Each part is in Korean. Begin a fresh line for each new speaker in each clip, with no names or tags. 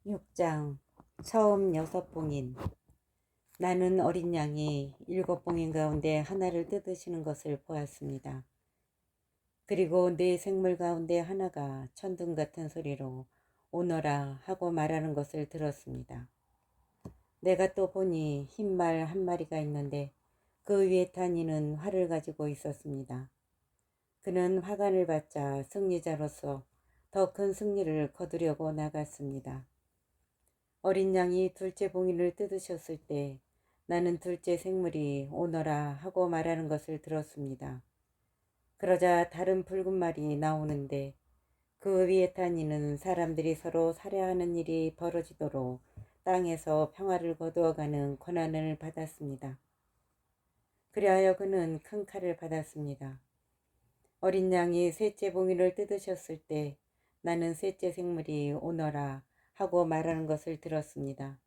6장 처음 6봉인. 나는 어린 양이 7봉인 가운데 하나를 뜯으시는 것을 보았습니다. 그리고 네 생물 가운데 하나가 천둥 같은 소리로 오너라 하고 말하는 것을 들었습니다. 내가 또 보니 흰 말 한 마리가 있는데 그 위에 탄 이는 활을 가지고 있었습니다. 그는 화관을 받자 승리자로서 더 큰 승리를 거두려고 나갔습니다. 어린 양이 둘째 봉인을 뜯으셨을 때 나는 둘째 생물이 오너라 하고 말하는 것을 들었습니다. 그러자 다른 붉은 말이 나오는데 그 위에 탄 이는 사람들이 서로 살해하는 일이 벌어지도록 땅에서 평화를 거두어가는 권한을 받았습니다. 그리하여 그는 큰 칼을 받았습니다. 어린 양이 셋째 봉인을 뜯으셨을 때 나는 셋째 생물이 오너라 하고 말하는 것을 들었습니다.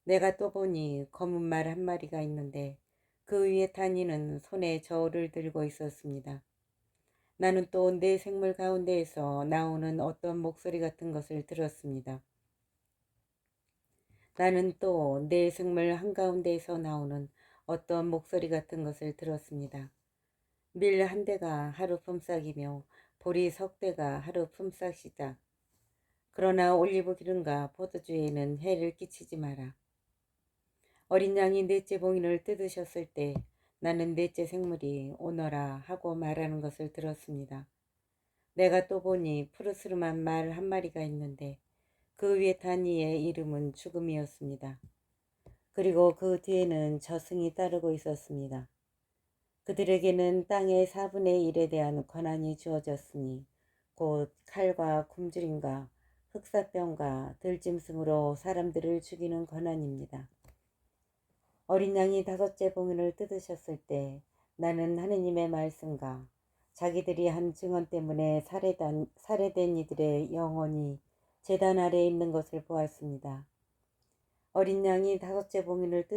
내가 또 보니 검은 말 한 마리가 있는데 그 위에 탄 이는 손에 저울을 들고 있었습니다. 나는 또 내 생물 가운데에서 나오는 어떤 목소리 같은 것을 들었습니다. 나는 또 내 생물 한가운데에서 나오는 어떤 목소리 같은 것을 들었습니다. 밀 한 대가 하루 품삯이며 보리 석 대가 하루 품삯이다. 그러나 올리브 기름과 포도주에는 해를 끼치지 마라. 어린 양이 넷째 봉인을 뜯으셨을 때 나는 넷째 생물이 오너라 하고 말하는 것을 들었습니다. 내가 또 보니 푸르스름한 말 한 마리가 있는데 그 위에 탄 이의 이름은 죽음이었습니다. 그리고 그 뒤에는 저승이 따르고 있었습니다. 그들에게는 땅의 4분의 1에 대한 권한이 주어졌으니 곧 칼과 굶주림과 흑사병과 들짐승으로 사람들을 죽이는 권한입니다. 어린 양이 다섯째 봉인을 뜯으셨을 때 나는 하느님의 말씀과 자기들이 한 증언 때문에 살해된 이들의 영혼이 제단 아래에 있는 것을 보았습니다. 어린 양이 다섯째 봉인을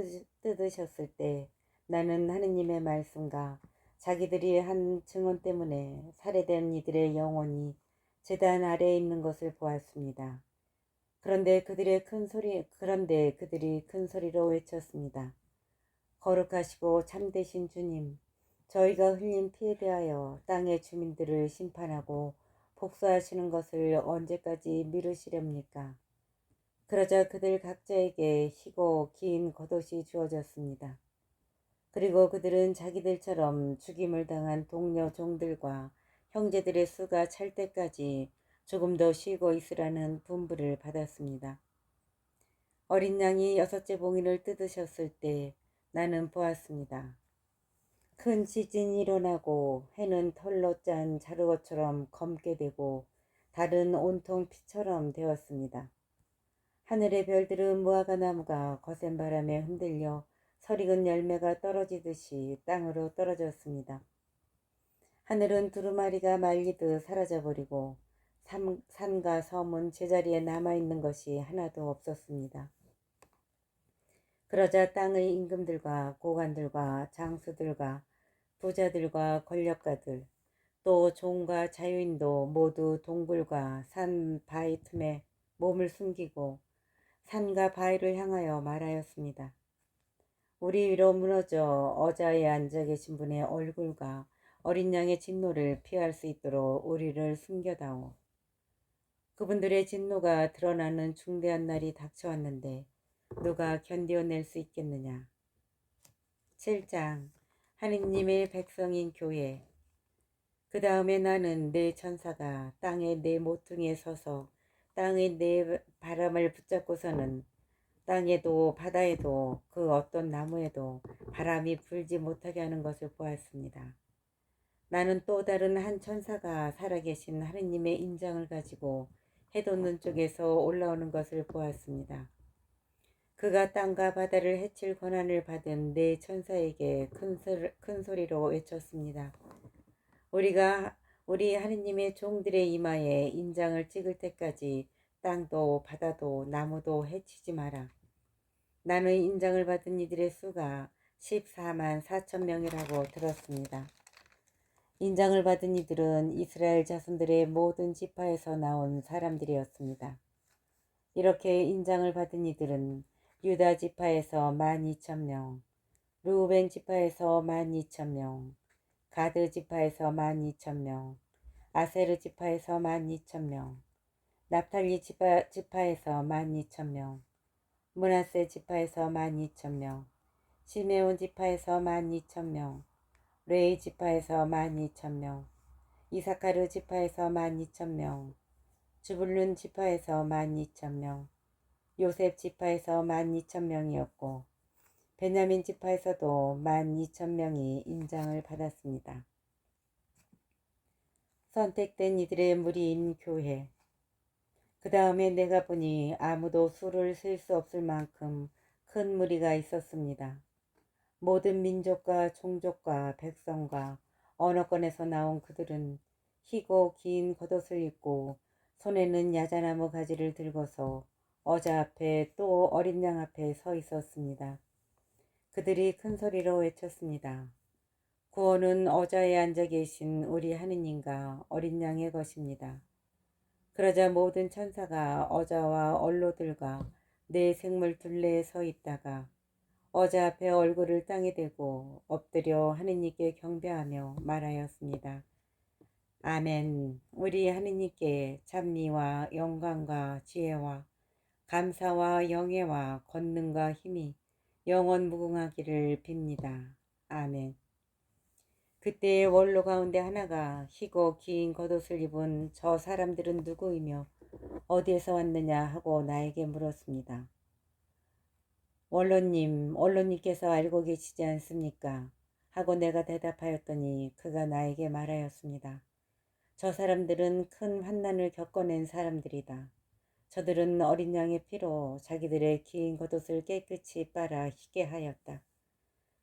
뜯으셨을 때 나는 하느님의 말씀과 자기들이 한 증언 때문에 살해된 이들의 영혼이 제단 아래에 있는 것을 보았습니다. 그런데 그들이 큰 소리로 외쳤습니다. 거룩하시고 참되신 주님, 저희가 흘린 피에 대하여 땅의 주민들을 심판하고 복수하시는 것을 언제까지 미루시렵니까? 그러자 그들 각자에게 희고 긴 겉옷이 주어졌습니다. 그리고 그들은 자기들처럼 죽임을 당한 동료 종들과 형제들의 수가 찰 때까지 조금 더 쉬고 있으라는 분부를 받았습니다. 어린 양이 여섯째 봉인을 뜯으셨을 때 나는 보았습니다. 큰 지진이 일어나고 해는 털로 짠 자루것처럼 검게 되고 달은 온통 피처럼 되었습니다. 하늘의 별들은 무화과 나무가 거센 바람에 흔들려 설익은 열매가 떨어지듯이 땅으로 떨어졌습니다. 하늘은 두루마리가 말리듯 사라져버리고 산과 섬은 제자리에 남아있는 것이 하나도 없었습니다. 그러자 땅의 임금들과 고관들과 장수들과 부자들과 권력가들 또 종과 자유인도 모두 동굴과 산 바위 틈에 몸을 숨기고 산과 바위를 향하여 말하였습니다. 우리 위로 무너져 어자에 앉아 계신 분의 얼굴과 어린 양의 진노를 피할 수 있도록 우리를 숨겨다오. 그분들의 진노가 드러나는 중대한 날이 닥쳐왔는데 누가 견디어낼 수 있겠느냐. 7장 하느님의 백성인 교회. 그 다음에 나는 네 천사가 땅의 네 모퉁이에 서서 땅의 네 바람을 붙잡고서는 땅에도 바다에도 그 어떤 나무에도 바람이 불지 못하게 하는 것을 보았습니다. 나는 또 다른 한 천사가 살아계신 하느님의 인장을 가지고 해돋는 쪽에서 올라오는 것을 보았습니다. 그가 땅과 바다를 해칠 권한을 받은 네 천사에게 큰 소리로 외쳤습니다. 우리 하느님의 종들의 이마에 인장을 찍을 때까지 땅도 바다도 나무도 해치지 마라. 나는 인장을 받은 이들의 수가 14만 4천 명이라고 들었습니다. 인장을 받은 이들은 이스라엘 자손들의 모든 지파에서 나온 사람들이었습니다. 이렇게 인장을 받은 이들은 유다 지파에서 12,000명, 르우벤 지파에서 12,000명, 가드 지파에서 12,000명, 아세르 지파에서 12,000명, 납탈리 지파에서 12,000명, 므낫세 지파에서 12,000명, 시메온 지파에서 12,000명, 레위 지파에서 12,000명, 이사카르 지파에서 12,000명, 주불룬 지파에서 12,000명, 요셉 지파에서 12,000명이었고 베냐민 지파에서도 12,000명이 인장을 받았습니다. 선택된 이들의 무리인 교회. 그 다음에 내가 보니 아무도 수를 셀 수 없을 만큼 큰 무리가 있었습니다. 모든 민족과 종족과 백성과 언어권에서 나온 그들은 희고 긴 겉옷을 입고 손에는 야자나무 가지를 들고서 어자 앞에 또 어린 양 앞에 서 있었습니다. 그들이 큰 소리로 외쳤습니다. 구원은 어자에 앉아 계신 우리 하느님과 어린 양의 것입니다. 그러자 모든 천사가 어자와 언로들과 네 생물 둘레에 서 있다가 어자 앞에 얼굴을 땅에 대고 엎드려 하느님께 경배하며 말하였습니다. 아멘. 우리 하느님께 찬미와 영광과 지혜와 감사와 영예와 권능과 힘이 영원 무궁하기를 빕니다. 아멘. 그때 원로 가운데 하나가 희고 긴 겉옷을 입은 저 사람들은 누구이며 어디에서 왔느냐 하고 나에게 물었습니다. 원로님께서 알고 계시지 않습니까? 하고 내가 대답하였더니 그가 나에게 말하였습니다. 저 사람들은 큰 환난을 겪어낸 사람들이다. 저들은 어린 양의 피로 자기들의 긴 겉옷을 깨끗이 빨아 희게 하였다.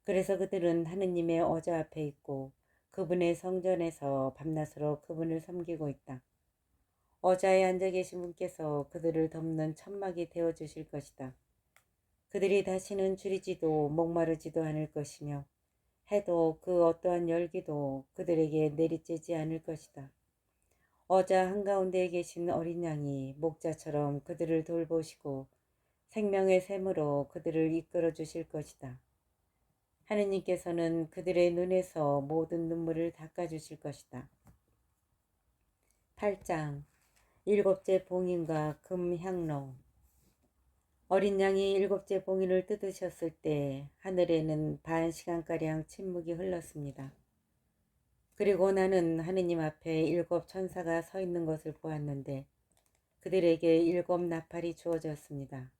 그래서 그들은 하느님의 어자 앞에 있고 그분의 성전에서 밤낮으로 그분을 섬기고 있다. 어자에 앉아 계신 분께서 그들을 덮는 천막이 되어 주실 것이다. 그들이 다시는 줄이지도 목마르지도 않을 것이며 해도 그 어떠한 열기도 그들에게 내리쬐지 않을 것이다. 어자 한가운데에 계신 어린 양이 목자처럼 그들을 돌보시고 생명의 샘으로 그들을 이끌어 주실 것이다. 하느님께서는 그들의 눈에서 모든 눈물을 닦아 주실 것이다. 8장 일곱째 봉인과 금향로. 어린 양이 일곱째 봉인을 뜯으셨을 때 하늘에는 반 시간가량 침묵이 흘렀습니다. 그리고 나는 하느님 앞에 일곱 천사가 서 있는 것을 보았는데 그들에게 일곱 나팔이 주어졌습니다.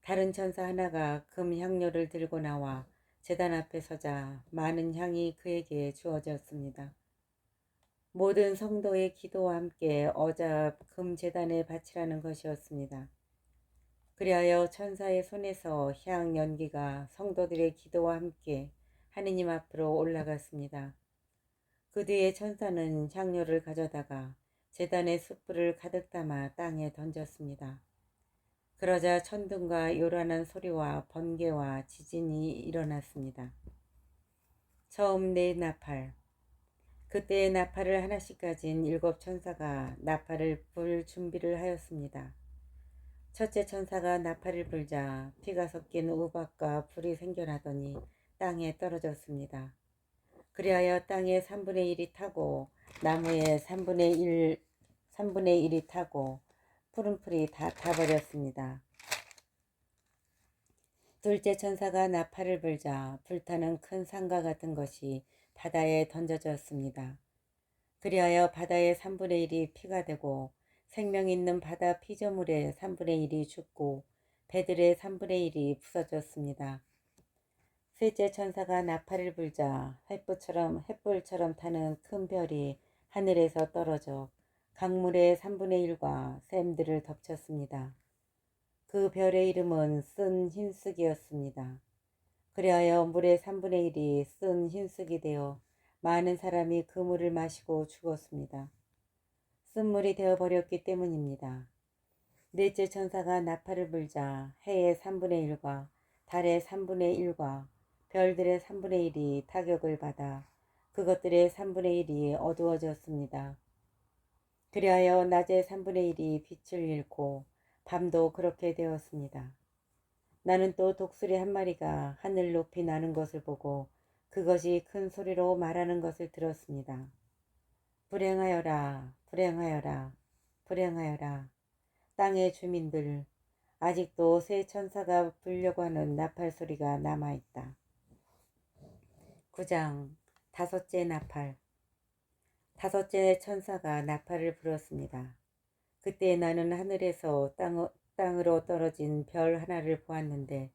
다른 천사 하나가 금향료를 들고 나와 제단 앞에 서자 많은 향이 그에게 주어졌습니다. 모든 성도의 기도와 함께 어자 금제단에 바치라는 것이었습니다. 그리하여 천사의 손에서 향 연기가 성도들의 기도와 함께 하느님 앞으로 올라갔습니다. 그 뒤에 천사는 향료를 가져다가 제단의 숯불을 가득 담아 땅에 던졌습니다. 그러자 천둥과 요란한 소리와 번개와 지진이 일어났습니다. 처음 네 나팔. 그때 나팔을 하나씩 가진 일곱 천사가 나팔을 불 준비를 하였습니다. 첫째 천사가 나팔을 불자 피가 섞인 우박과 불이 생겨나더니 땅에 떨어졌습니다. 그리하여 땅의 3분의 1이 타고 나무의 3분의 1이 타고 푸른 풀이 다 타버렸습니다. 둘째 천사가 나팔을 불자 불타는 큰 산과 같은 것이 바다에 던져졌습니다. 그리하여 바다의 3분의 1이 피가 되고 생명 있는 바다 피조물의 3분의 1이 죽고 배들의 3분의 1이 부서졌습니다. 셋째 천사가 나팔을 불자 횃불처럼 타는 큰 별이 하늘에서 떨어져 강물의 3분의 1과 샘들을 덮쳤습니다. 그 별의 이름은 쓴 흰쑥이었습니다. 그리하여 물의 3분의 1이 쓴 흰쑥이 되어 많은 사람이 그 물을 마시고 죽었습니다. 쓴물이 되어버렸기 때문입니다. 넷째 천사가 나팔을 불자 해의 3분의 1과 달의 3분의 1과 별들의 3분의 1이 타격을 받아 그것들의 3분의 1이 어두워졌습니다. 그리하여 낮의 3분의 1이 빛을 잃고 밤도 그렇게 되었습니다. 나는 또 독수리 한 마리가 하늘 높이 나는 것을 보고 그것이 큰 소리로 말하는 것을 들었습니다. 불행하여라, 불행하여라, 불행하여라. 땅의 주민들, 아직도 새 천사가 불려고 하는 나팔 소리가 남아있다. 9장 다섯째 나팔. 다섯째 천사가 나팔을 불었습니다. 그때 나는 하늘에서 땅으로 떨어진 별 하나를 보았는데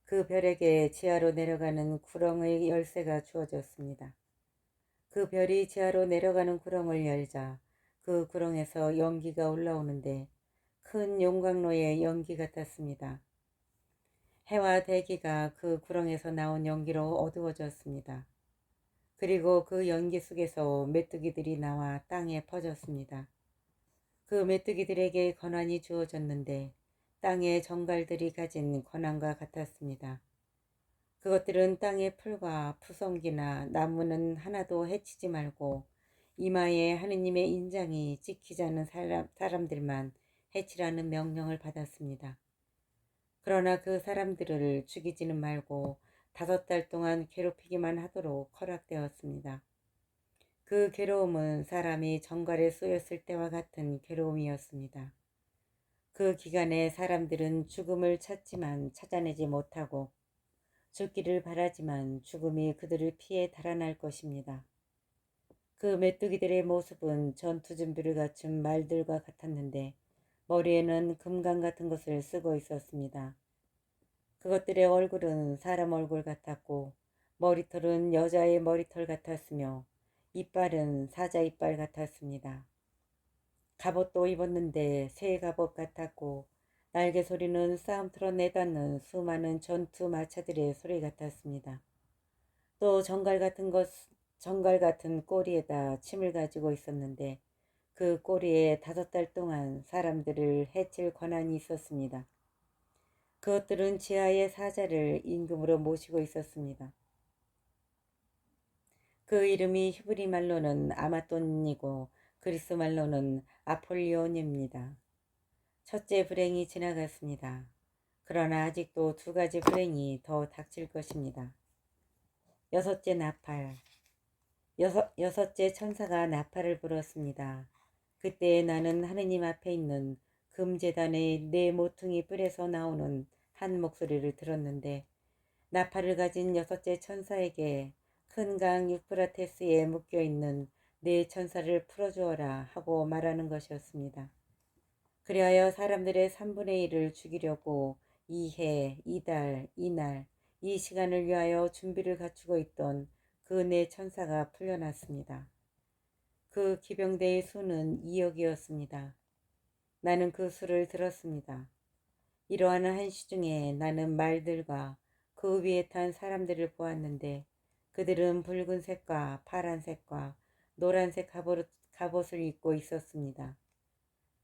그 별에게 지하로 내려가는 구렁의 열쇠가 주어졌습니다. 그 별이 지하로 내려가는 구렁을 열자 그 구렁에서 연기가 올라오는데 큰 용광로의 연기 같았습니다. 해와 대기가 그 구렁에서 나온 연기로 어두워졌습니다. 그리고 그 연기 속에서 메뚜기들이 나와 땅에 퍼졌습니다. 그 메뚜기들에게 권한이 주어졌는데 땅의 정갈들이 가진 권한과 같았습니다. 그것들은 땅의 풀과 푸성기나 나무는 하나도 해치지 말고 이마에 하느님의 인장이 찍히지 않은 사람들만 해치라는 명령을 받았습니다. 그러나 그 사람들을 죽이지는 말고 5달 동안 괴롭히기만 하도록 허락되었습니다. 그 괴로움은 사람이 정갈에 쏘였을 때와 같은 괴로움이었습니다. 그 기간에 사람들은 죽음을 찾지만 찾아내지 못하고 죽기를 바라지만 죽음이 그들을 피해 달아날 것입니다. 그 메뚜기들의 모습은 전투 준비를 갖춘 말들과 같았는데 머리에는 금강 같은 것을 쓰고 있었습니다. 그것들의 얼굴은 사람 얼굴 같았고 머리털은 여자의 머리털 같았으며 이빨은 사자 이빨 같았습니다. 갑옷도 입었는데 새 갑옷 같았고 날개 소리는 싸움터로 내닫는 수많은 전투 마차들의 소리 같았습니다. 또 정갈 같은 꼬리에다 침을 가지고 있었는데 그 꼬리에 5달 동안 사람들을 해칠 권한이 있었습니다. 그것들은 지하의 사자를 임금으로 모시고 있었습니다. 그 이름이 히브리 말로는 아마돈이고 그리스 말로는 아폴리온입니다. 첫째 불행이 지나갔습니다. 그러나 아직도 2가지 불행이 더 닥칠 것입니다. 여섯째 나팔. 여섯째 천사가 나팔을 불었습니다. 그때 나는 하느님 앞에 있는 금제단의 4모퉁이 뿔에서 나오는 한 목소리를 들었는데 나팔을 가진 6째 천사에게 큰 강 유프라테스에 묶여있는 4천사를 풀어주어라 하고 말하는 것이었습니다. 그리하여 사람들의 3분의 1을 죽이려고 이 해, 이달, 이날, 이 시간을 위하여 준비를 갖추고 있던 그 4천사가 풀려났습니다. 그 기병대의 수는 2억이었습니다. 나는 그 수를 들었습니다. 이러한 한시 중에 나는 말들과 그 위에 탄 사람들을 보았는데 그들은 붉은색과 파란색과 노란색 갑옷을 입고 있었습니다.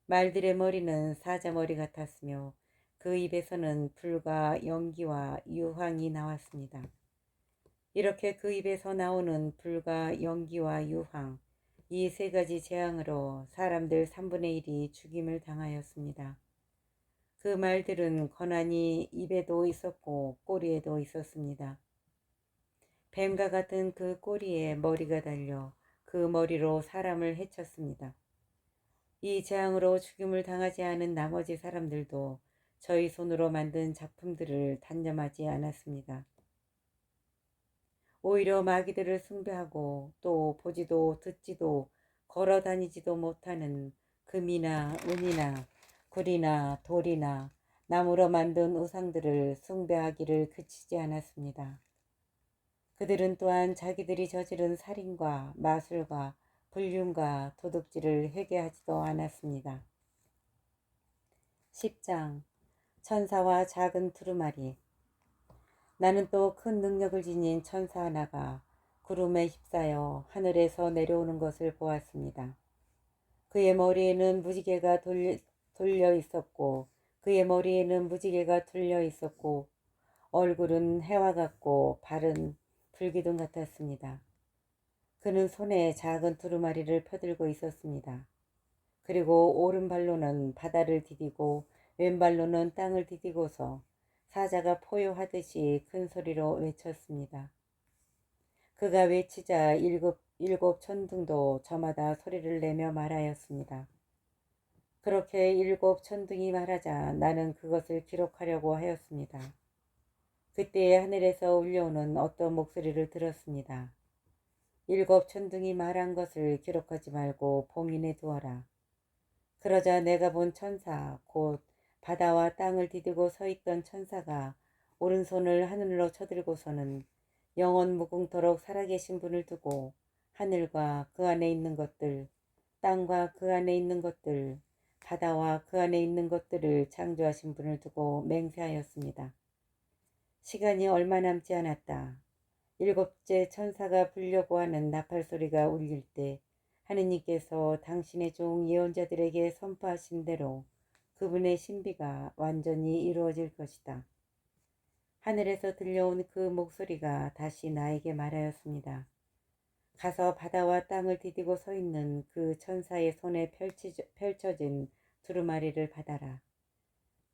말들의 머리는 사자 머리 같았으며 그 입에서는 불과 연기와 유황이 나왔습니다. 이렇게 그 입에서 나오는 불과 연기와 유황, 이 3가지 재앙으로 사람들 3분의 1이 죽임을 당하였습니다. 그 말들은 권한이 입에도 있었고 꼬리에도 있었습니다. 뱀과 같은 그 꼬리에 머리가 달려 그 머리로 사람을 해쳤습니다. 이 재앙으로 죽임을 당하지 않은 나머지 사람들도 저희 손으로 만든 작품들을 단념하지 않았습니다. 오히려 마귀들을 숭배하고 또 보지도 듣지도 걸어 다니지도 못하는 금이나 은이나 굴이나 돌이나 나무로 만든 우상들을 숭배하기를 그치지 않았습니다. 그들은 또한 자기들이 저지른 살인과 마술과 불륜과 도둑질을 회개하지도 않았습니다. 10장 천사와 작은 두루마리. 나는 또 큰 능력을 지닌 천사 하나가 구름에 휩싸여 하늘에서 내려오는 것을 보았습니다. 그의 머리에는 무지개가 돌려 있었고 그의 머리에는 무지개가 둘려 있었고 얼굴은 해와 같고 발은 불기둥 같았습니다. 그는 손에 작은 두루마리를 펴들고 있었습니다. 그리고 오른발로는 바다를 디디고 왼발로는 땅을 디디고서 사자가 포효하듯이 큰 소리로 외쳤습니다. 그가 외치자 일곱 천둥도 저마다 소리를 내며 말하였습니다. 그렇게 일곱 천둥이 말하자 나는 그것을 기록하려고 하였습니다. 그때에 하늘에서 울려오는 어떤 목소리를 들었습니다. 일곱 천둥이 말한 것을 기록하지 말고 봉인해 두어라. 그러자 내가 본 천사 곧 바다와 땅을 디디고 서 있던 천사가 오른손을 하늘로 쳐들고서는 영원 무궁토록 살아계신 분을 두고 하늘과 그 안에 있는 것들, 땅과 그 안에 있는 것들, 바다와 그 안에 있는 것들을 창조하신 분을 두고 맹세하였습니다. 시간이 얼마 남지 않았다. 일곱째 천사가 불려고 하는 나팔 소리가 울릴 때 하느님께서 당신의 종 예언자들에게 선포하신 대로 그분의 신비가 완전히 이루어질 것이다. 하늘에서 들려온 그 목소리가 다시 나에게 말하였습니다. 가서 바다와 땅을 디디고 서 있는 그 천사의 손에 펼쳐진 두루마리를 받아라.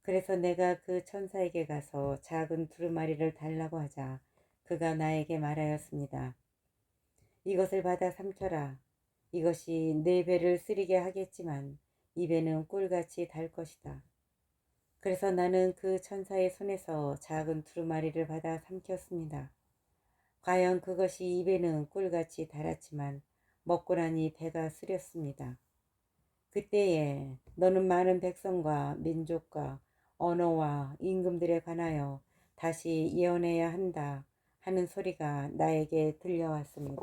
그래서 내가 그 천사에게 가서 작은 두루마리를 달라고 하자 그가 나에게 말하였습니다. 이것을 받아 삼켜라. 이것이 내 배를 쓰리게 하겠지만 입에는 꿀같이 달 것이다. 그래서 나는 그 천사의 손에서 작은 두루마리를 받아 삼켰습니다. 과연 그것이 입에는 꿀같이 달았지만 먹고 나니 배가 쓰렸습니다. 그때에 너는 많은 백성과 민족과 언어와 임금들에 관하여 다시 예언해야 한다 하는 소리가 나에게 들려왔습니다.